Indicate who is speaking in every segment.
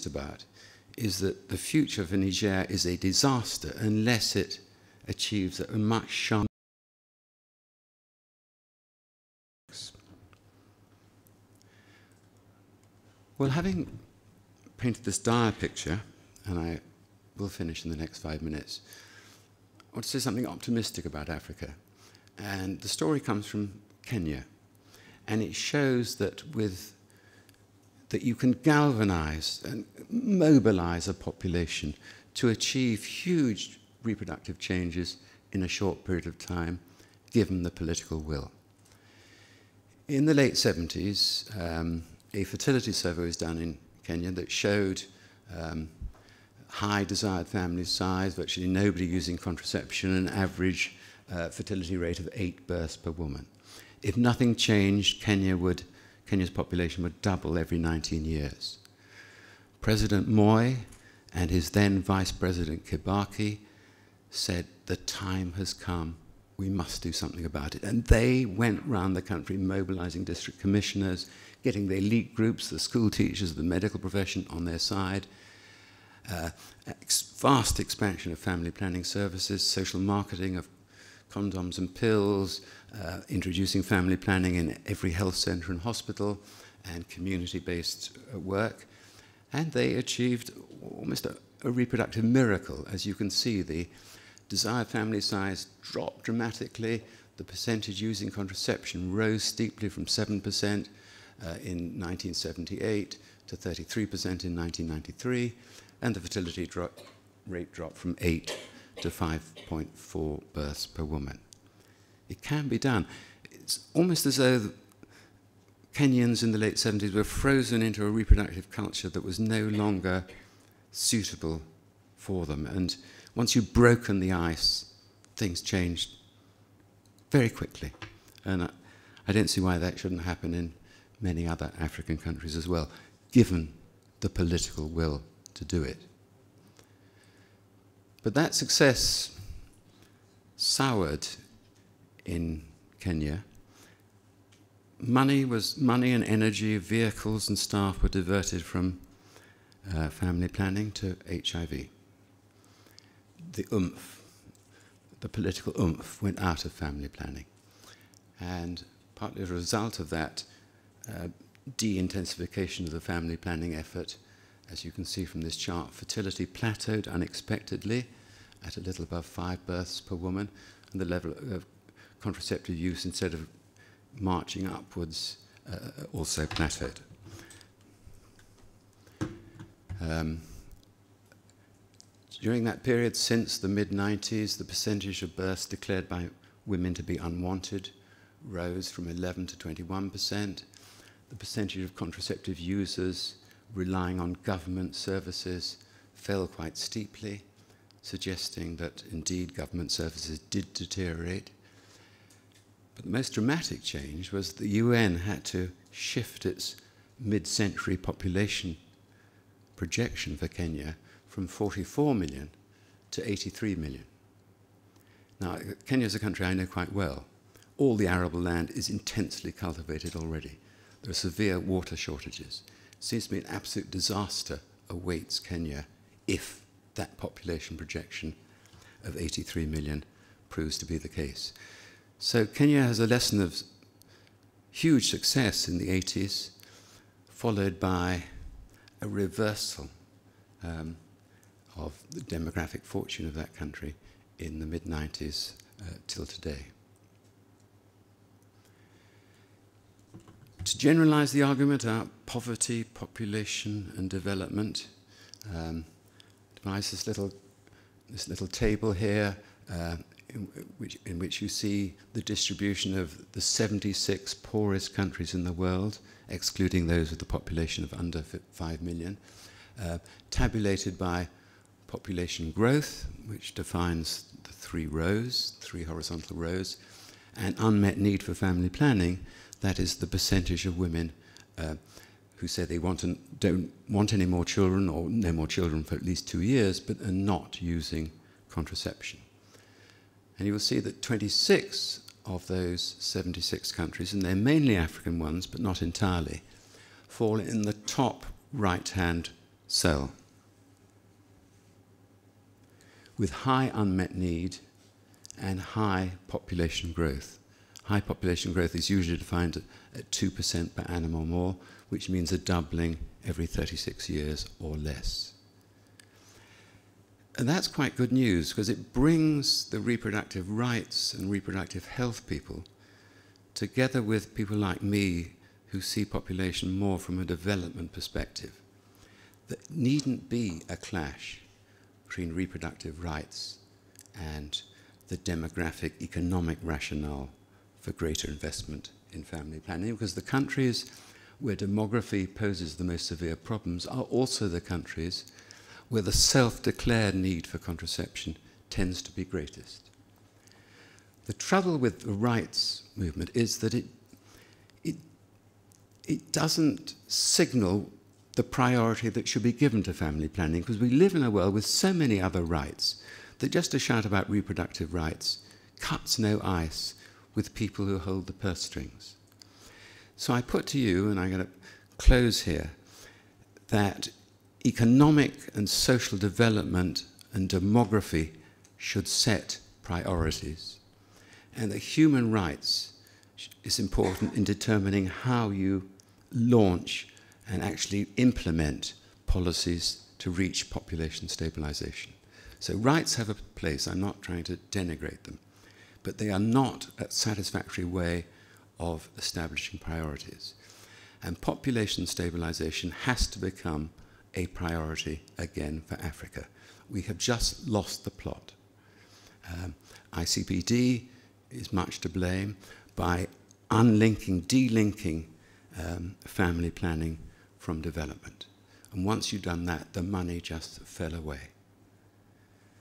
Speaker 1: about is that the future for Niger is a disaster unless it achieves a much sharper. Well, having painted this dire picture, and I will finish in the next 5 minutes, I want to say something optimistic about Africa. And the story comes from Kenya. And it shows that that you can galvanize and mobilize a population to achieve huge reproductive changes in a short period of time, given the political will. In the late 70s, a fertility survey was done in Kenya that showed high desired family size, virtually nobody using contraception, an average fertility rate of 8 births per woman. If nothing changed, Kenya's population would double every 19 years. President Moi and his then Vice President Kibaki said, the time has come, we must do something about it. And they went round the country mobilizing district commissioners, getting the elite groups, the school teachers, the medical profession on their side, vast expansion of family planning services, social marketing of condoms and pills, introducing family planning in every health center and hospital, and community-based work. And they achieved almost a reproductive miracle. As you can see, the desired family size dropped dramatically. The percentage using contraception rose steeply from 7% in 1978 to 33% in 1993, and the fertility rate dropped from 8 to 5.4 births per woman. It can be done. It's almost as though Kenyans in the late 70s were frozen into a reproductive culture that was no longer suitable for them. And once you've broken the ice, things changed very quickly. And I don't see why that shouldn't happen in many other African countries as well, given the political will to do it. But that success soured in Kenya. Money and energy, vehicles and staff were diverted from family planning to HIV. The oomph, the political oomph, went out of family planning. And partly as a result of that de-intensification of the family planning effort, as you can see from this chart, fertility plateaued unexpectedly at a little above 5 births per woman, and the level of contraceptive use, instead of marching upwards, also plateaued. During that period, since the mid-90s, the percentage of births declared by women to be unwanted rose from 11 to 21%. The percentage of contraceptive users relying on government services fell quite steeply, suggesting that indeed government services did deteriorate. But the most dramatic change was the UN had to shift its mid-century population projection for Kenya from 44 million to 83 million. Now, Kenya is a country I know quite well. All the arable land is intensely cultivated already. There are severe water shortages. It seems to me an absolute disaster awaits Kenya if that population projection of 83 million proves to be the case. So Kenya has a lesson of huge success in the 80s, followed by a reversal of the demographic fortune of that country in the mid-90s till today. To generalize the argument about poverty, population, and development, devised this little table here in which you see the distribution of the 76 poorest countries in the world, excluding those with a population of under 5 million, tabulated by population growth, which defines the 3 rows, 3 horizontal rows, and unmet need for family planning, that is the percentage of women who say they don't want any more children, or no more children for at least 2 years, but are not using contraception. And you will see that 26 of those 76 countries, and they're mainly African ones, but not entirely, fall in the top right-hand cell, with high unmet need and high population growth. High population growth is usually defined at 2% per annum or more, which means a doubling every 36 years or less. And that's quite good news, because it brings the reproductive rights and reproductive health people together with people like me who see population more from a development perspective. There needn't be a clash between reproductive rights and the demographic economic rationale for greater investment in family planning, because the countries where demography poses the most severe problems are also the countries where the self-declared need for contraception tends to be greatest. The trouble with the rights movement is that it doesn't signal the priority that should be given to family planning, because we live in a world with so many other rights that just to shout about reproductive rights cuts no ice with people who hold the purse strings. So I put to you, and I'm going to close here, that economic and social development and demography should set priorities, and that human rights is important in determining how you launch and actually implement policies to reach population stabilization. So rights have a place. I'm not trying to denigrate them, but they are not a satisfactory way of establishing priorities. And population stabilization has to become a priority again for Africa. We have just lost the plot. ICPD is much to blame by unlinking, delinking family planning from development. And once you've done that, the money just fell away.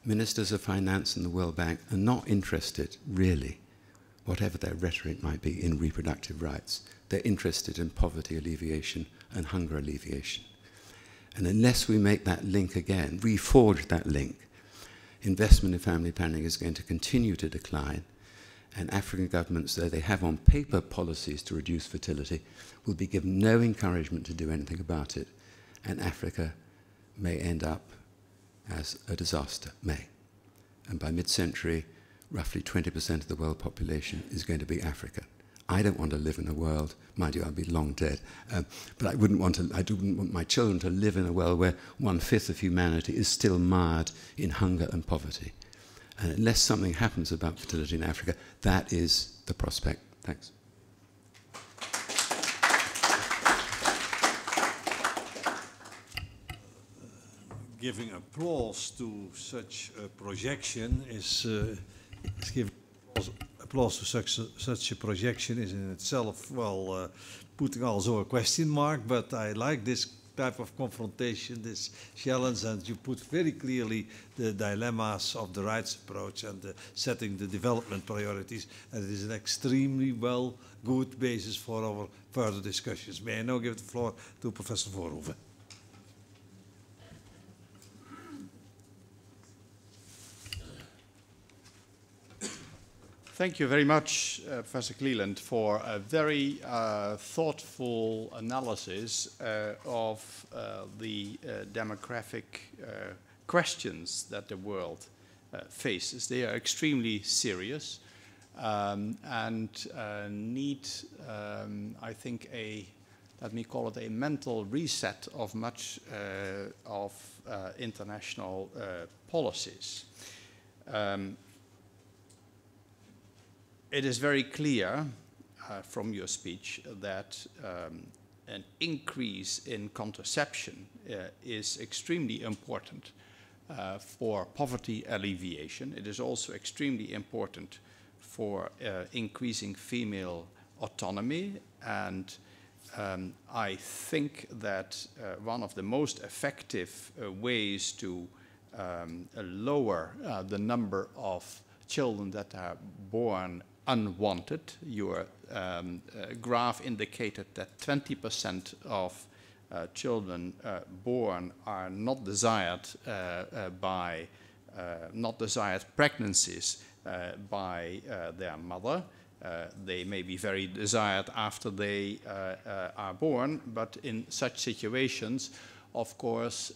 Speaker 1: Ministers of Finance and the World Bank are not interested, really, whatever their rhetoric might be, in reproductive rights. They're interested in poverty alleviation and hunger alleviation. And unless we make that link again, reforge that link, investment in family planning is going to continue to decline, and African governments, though they have on paper policies to reduce fertility, will be given no encouragement to do anything about it, and Africa may end up as a disaster, And by mid-century, roughly 20% of the world population is going to be African. I don't want to live in a world, mind you, I'll be long dead, but I wouldn't want my children to live in a world where 1/5 of humanity is still mired in hunger and poverty. And unless something happens about fertility in Africa, that is the prospect. Thanks.
Speaker 2: Giving applause to such a projection is giving applause to such a projection is in itself, well, putting also a question mark, but I like this type of confrontation, this challenge, and you put very clearly the dilemmas of the rights approach and setting the development priorities, and it is an extremely good basis for our further discussions. May I now give the floor to Professor Voorhoeven.
Speaker 3: Thank you very much, Professor Cleland, for a very thoughtful analysis of the demographic questions that the world faces. They are extremely serious and need, I think, let me call it a mental reset of much of international policies. It is very clear from your speech that an increase in contraception is extremely important for poverty alleviation. It is also extremely important for increasing female autonomy, and I think that one of the most effective ways to lower the number of children that are born unwanted. Your graph indicated that 20% of children born are not desired not desired pregnancies by their mother. They may be very desired after they are born, but in such situations, of course,